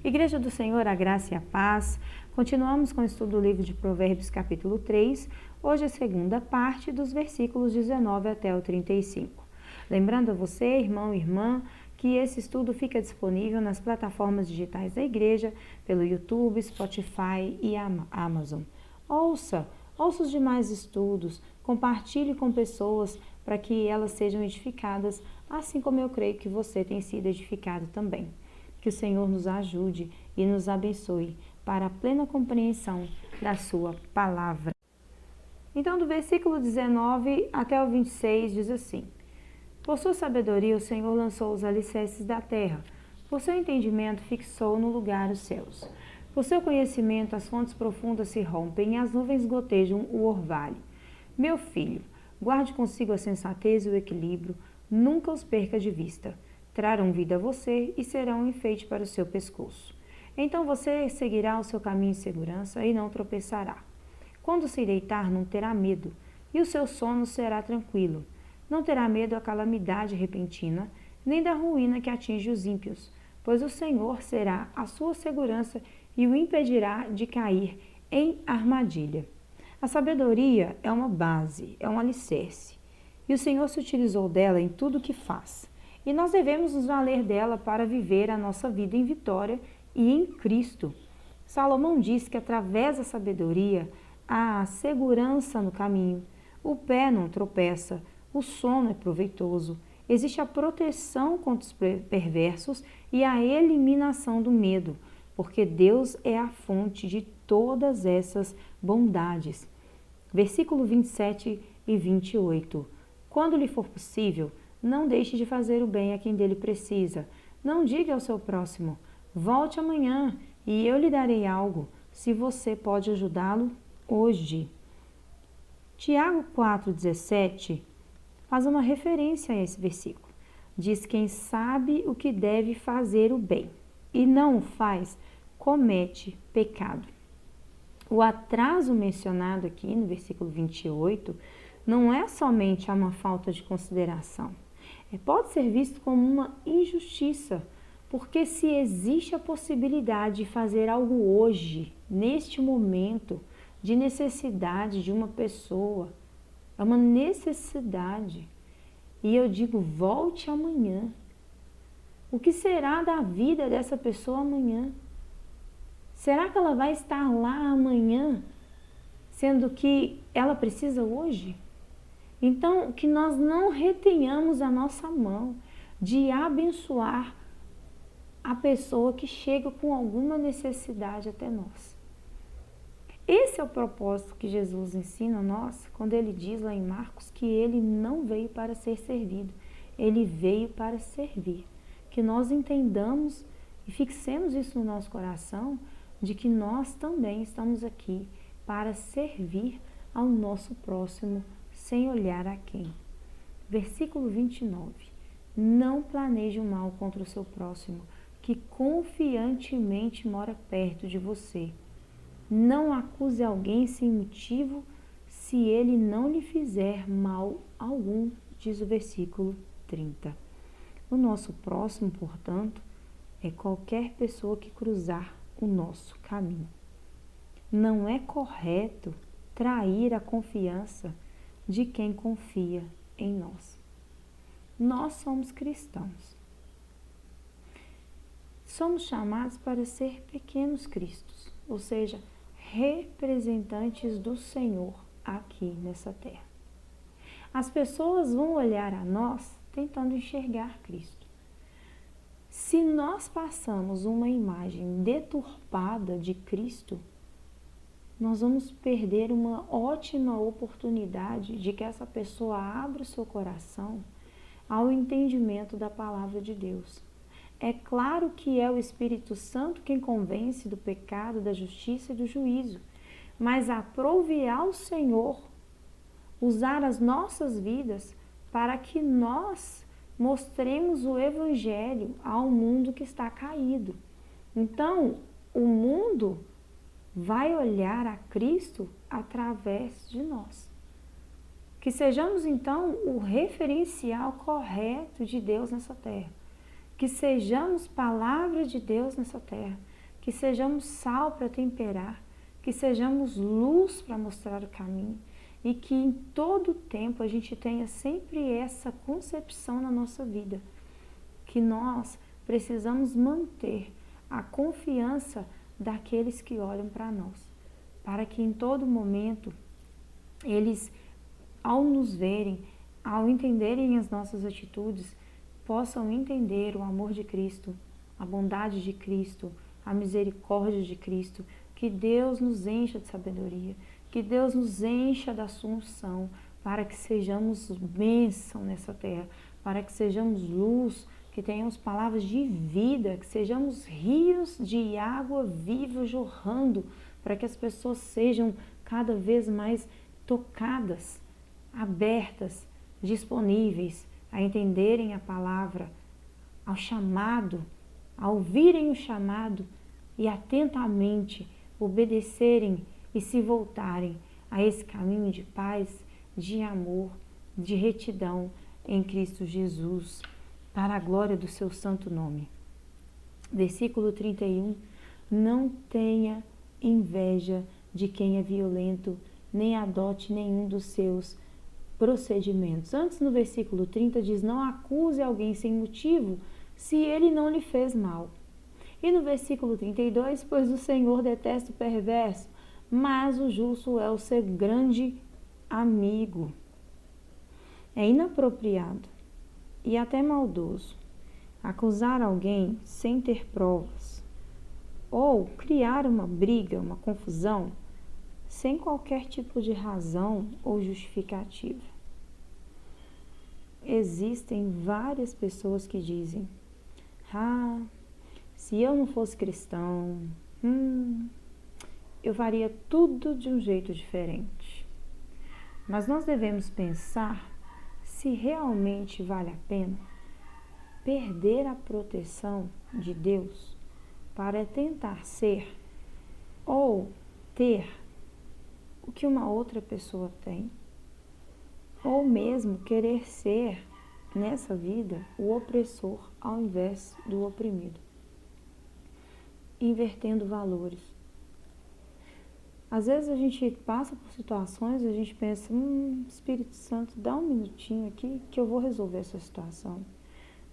Igreja do Senhor, a graça e a paz. Continuamos com o estudo do livro de Provérbios, capítulo 3. Hoje a segunda parte dos versículos 19 até o 35. Lembrando a você, irmão e irmã, que esse estudo fica disponível nas plataformas digitais da igreja, pelo YouTube, Spotify e Amazon. Ouça os demais estudos, compartilhe com pessoas para que elas sejam edificadas, assim como eu creio que você tem sido edificado também. Que o Senhor nos ajude e nos abençoe para a plena compreensão da sua palavra. Então, do versículo 19 até o 26 diz assim: Por sua sabedoria o Senhor lançou os alicerces da terra, por seu entendimento fixou no lugar os céus. Por seu conhecimento as fontes profundas se rompem e as nuvens gotejam o orvalho. Meu filho, guarde consigo a sensatez e o equilíbrio, nunca os perca de vista. Trarão vida a você e serão um enfeite para o seu pescoço. Então você seguirá o seu caminho em segurança e não tropeçará. Quando se deitar, não terá medo, e o seu sono será tranquilo. Não terá medo da calamidade repentina, nem da ruína que atinge os ímpios, pois o Senhor será a sua segurança e o impedirá de cair em armadilha. A sabedoria é uma base, é um alicerce, e o Senhor se utilizou dela em tudo o que faz. E nós devemos nos valer dela para viver a nossa vida em vitória e em Cristo. Salomão diz que através da sabedoria há segurança no caminho, o pé não tropeça, o sono é proveitoso, existe a proteção contra os perversos e a eliminação do medo, porque Deus é a fonte de todas essas bondades. Versículo 27 e 28. Quando lhe for possível, não deixe de fazer o bem a quem dele precisa. Não diga ao seu próximo, volte amanhã e eu lhe darei algo, se você pode ajudá-lo hoje. Tiago 4,17 faz uma referência a esse versículo. Diz: quem sabe o que deve fazer o bem e não o faz, comete pecado. O atraso mencionado aqui no versículo 28 não é somente uma falta de consideração. Pode ser visto como uma injustiça, porque se existe a possibilidade de fazer algo hoje, neste momento, de necessidade de uma pessoa, é uma necessidade, e eu digo, volte amanhã. O que será da vida dessa pessoa amanhã? Será que ela vai estar lá amanhã, sendo que ela precisa hoje? Então, que nós não retenhamos a nossa mão de abençoar a pessoa que chega com alguma necessidade até nós. Esse é o propósito que Jesus ensina a nós, quando ele diz lá em Marcos que ele não veio para ser servido, ele veio para servir. Que nós entendamos e fixemos isso no nosso coração, de que nós também estamos aqui para servir ao nosso próximo, sem olhar a quem. Versículo 29. Não planeje o mal contra o seu próximo, que confiantemente mora perto de você. Não acuse alguém sem motivo, se ele não lhe fizer mal algum, diz o versículo 30. O nosso próximo, portanto, é qualquer pessoa que cruzar o nosso caminho. Não é correto trair a confiança de quem confia em nós. Nós somos cristãos. Somos chamados para ser pequenos cristos, ou seja, representantes do Senhor aqui nessa terra. As pessoas vão olhar a nós tentando enxergar Cristo. Se nós passamos uma imagem deturpada de Cristo, nós vamos perder uma ótima oportunidade de que essa pessoa abra o seu coração ao entendimento da palavra de Deus. É claro que é o Espírito Santo quem convence do pecado, da justiça e do juízo, mas aprove ao Senhor usar as nossas vidas para que nós mostremos o Evangelho ao mundo que está caído. Então, o mundo vai olhar a Cristo através de nós. Que sejamos, então, o referencial correto de Deus nessa terra. que sejamos palavra de Deus nessa terra, que sejamos sal para temperar, que sejamos luz para mostrar o caminho e que em todo tempo a gente tenha sempre essa concepção na nossa vida, que nós precisamos manter a confiança daqueles que olham para nós, para que em todo momento eles, ao nos verem, ao entenderem as nossas atitudes, possam entender o amor de Cristo, a bondade de Cristo, a misericórdia de Cristo, que Deus nos encha de sabedoria, que Deus nos encha da sua unção, para que sejamos bênção nessa terra, para que sejamos luz, que tenhamos palavras de vida, que sejamos rios de água viva jorrando, para que as pessoas sejam cada vez mais tocadas, abertas, disponíveis a entenderem a palavra, ao chamado, a ouvirem o chamado e atentamente obedecerem e se voltarem a esse caminho de paz, de amor, de retidão em Cristo Jesus, para a glória do seu santo nome. Versículo 31, não tenha inveja de quem é violento, nem adote nenhum dos seus procedimentos. Antes, no versículo 30, diz, não acuse alguém sem motivo, se ele não lhe fez mal. E no versículo 32, pois o Senhor detesta o perverso, mas o justo é o seu grande amigo. É inapropriado e até maldoso acusar alguém sem ter provas, ou criar uma briga, uma confusão, sem qualquer tipo de razão ou justificativa. Existem várias pessoas que dizem, se eu não fosse cristão, eu faria tudo de um jeito diferente. Mas nós devemos pensar se realmente vale a pena perder a proteção de Deus para tentar ser ou ter o que uma outra pessoa tem, ou mesmo querer ser nessa vida o opressor ao invés do oprimido, invertendo valores. Às vezes a gente passa por situações e a gente pensa, Espírito Santo, dá um minutinho aqui que eu vou resolver essa situação.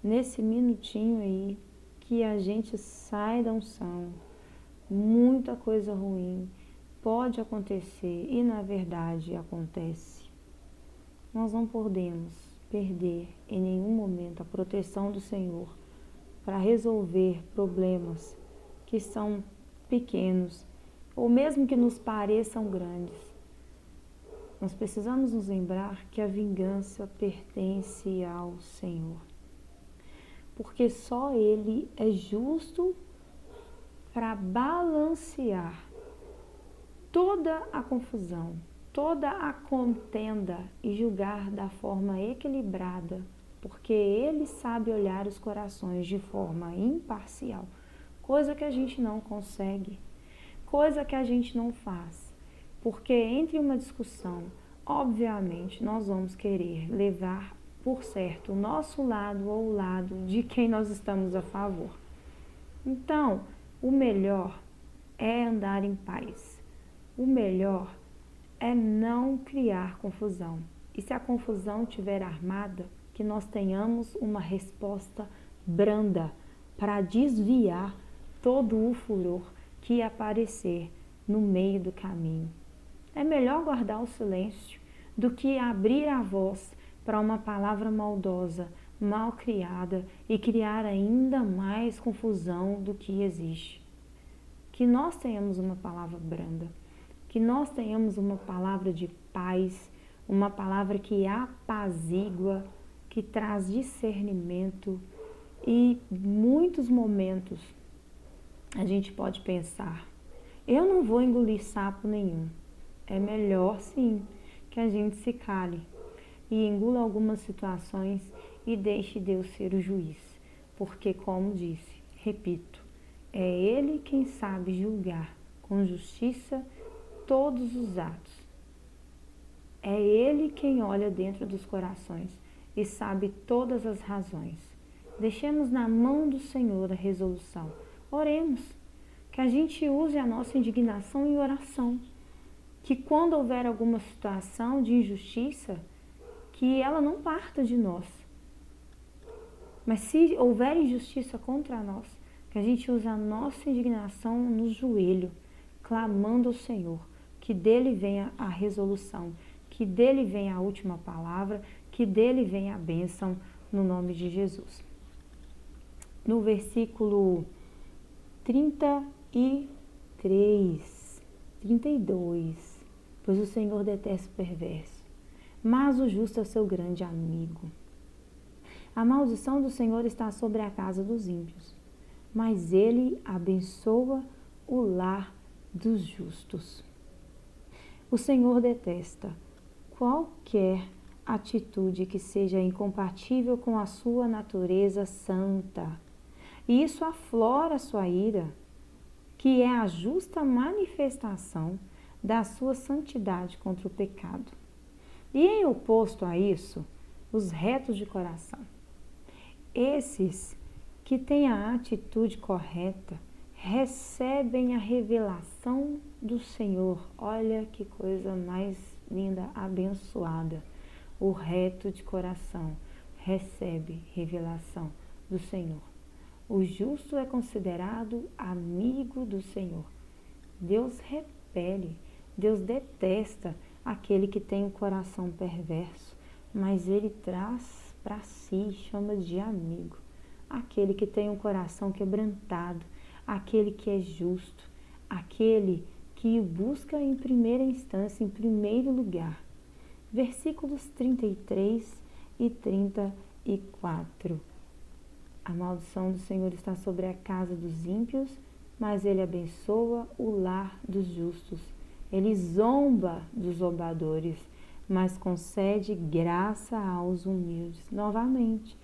Nesse minutinho aí que a gente sai da unção, muita coisa ruim pode acontecer e na verdade acontece. Nós não podemos perder em nenhum momento a proteção do Senhor para resolver problemas que são pequenos ou mesmo que nos pareçam grandes. Nós precisamos nos lembrar que a vingança pertence ao Senhor, porque só Ele é justo para balancear toda a confusão, toda a contenda e julgar da forma equilibrada, porque Ele sabe olhar os corações de forma imparcial, coisa que a gente não consegue, coisa que a gente não faz, porque entre uma discussão, obviamente, nós vamos querer levar por certo o nosso lado ou o lado de quem nós estamos a favor. Então, o melhor é andar em paz. O melhor é não criar confusão. E se a confusão estiver armada, que nós tenhamos uma resposta branda para desviar todo o furor que aparecer no meio do caminho. É melhor guardar o silêncio do que abrir a voz para uma palavra maldosa, mal criada e criar ainda mais confusão do que existe. Que nós tenhamos uma palavra branda, que nós tenhamos uma palavra de paz, uma palavra que apazigua, que traz discernimento e muitos momentos a gente pode pensar, eu não vou engolir sapo nenhum. É melhor sim que a gente se cale e engula algumas situações e deixe Deus ser o juiz, porque como disse, repito, é Ele quem sabe julgar com justiça todos os atos. É Ele quem olha dentro dos corações e sabe todas as razões. Deixemos na mão do Senhor a resolução. Oremos, que a gente use a nossa indignação em oração. Que quando houver alguma situação de injustiça, que ela não parta de nós. Mas se houver injustiça contra nós, que a gente use a nossa indignação no joelho, clamando ao Senhor, que dele venha a resolução, que dele venha a última palavra, que dele venha a bênção, no nome de Jesus. No versículo 32, pois o Senhor detesta o perverso, mas o justo é o seu grande amigo. A maldição do Senhor está sobre a casa dos ímpios, mas ele abençoa o lar dos justos. O Senhor detesta qualquer atitude que seja incompatível com a sua natureza santa. E isso aflora a sua ira, que é a justa manifestação da sua santidade contra o pecado. E em oposto a isso, os retos de coração. Esses que têm a atitude correta recebem a revelação do Senhor. Olha que coisa mais linda, abençoada. O reto de coração recebe revelação do Senhor. O justo é considerado amigo do Senhor. Deus repele, Deus detesta aquele que tem um coração perverso, mas ele traz para si, chama de amigo, aquele que tem um coração quebrantado, aquele que é justo, aquele que busca em primeira instância, em primeiro lugar. Versículos 33 e 34. A maldição do Senhor está sobre a casa dos ímpios, mas ele abençoa o lar dos justos. Ele zomba dos zombadores, mas concede graça aos humildes. Novamente,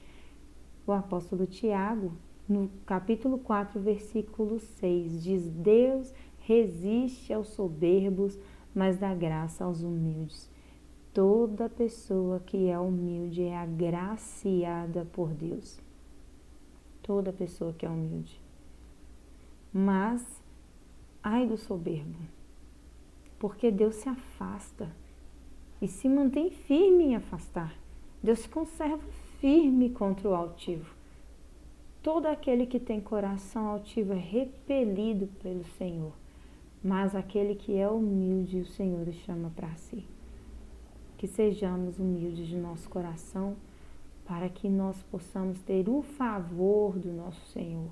o apóstolo Tiago, no capítulo 4, versículo 6, diz: Deus resiste aos soberbos, mas dá graça aos humildes. Toda pessoa que é humilde é agraciada por Deus. Toda pessoa que é humilde. Mas, ai do soberbo, porque Deus se afasta e se mantém firme em afastar. Deus se conserva firme contra o altivo. Todo aquele que tem coração altivo é repelido pelo Senhor, mas aquele que é humilde, o Senhor o chama para si. Que sejamos humildes de nosso coração, para que nós possamos ter o favor do nosso Senhor.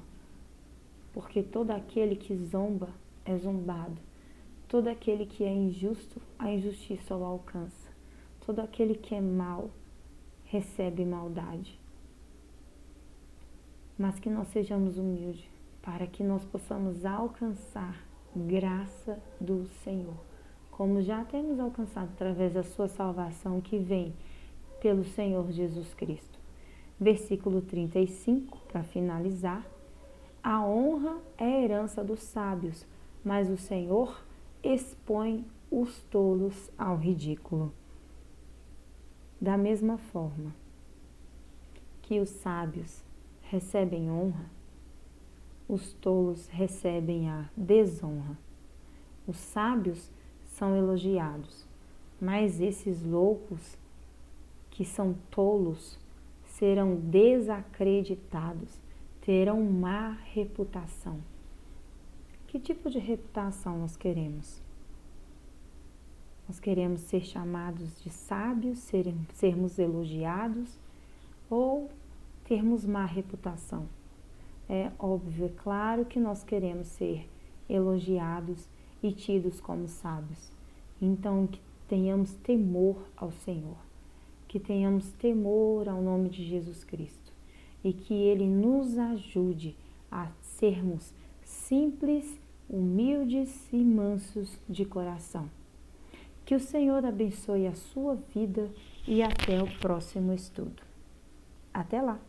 Porque todo aquele que zomba é zombado. Todo aquele que é injusto, a injustiça o alcança. Todo aquele que é mau, recebe maldade. Mas que nós sejamos humildes, para que nós possamos alcançar graça do Senhor. Como já temos alcançado através da sua salvação que vem pelo Senhor Jesus Cristo. Versículo 35, para finalizar. A honra é a herança dos sábios, mas o Senhor expõe os tolos ao ridículo. Da mesma forma que os sábios recebem honra, os tolos recebem a desonra. Os sábios são elogiados, mas esses loucos que são tolos serão desacreditados, terão má reputação. Que tipo de reputação nós queremos? Nós queremos ser chamados de sábios, sermos elogiados ou termos má reputação? É óbvio, é claro que nós queremos ser elogiados e tidos como sábios. Então, que tenhamos temor ao Senhor, que tenhamos temor ao nome de Jesus Cristo e que Ele nos ajude a sermos simples, humildes e mansos de coração. Que o Senhor abençoe a sua vida e até o próximo estudo. Até lá!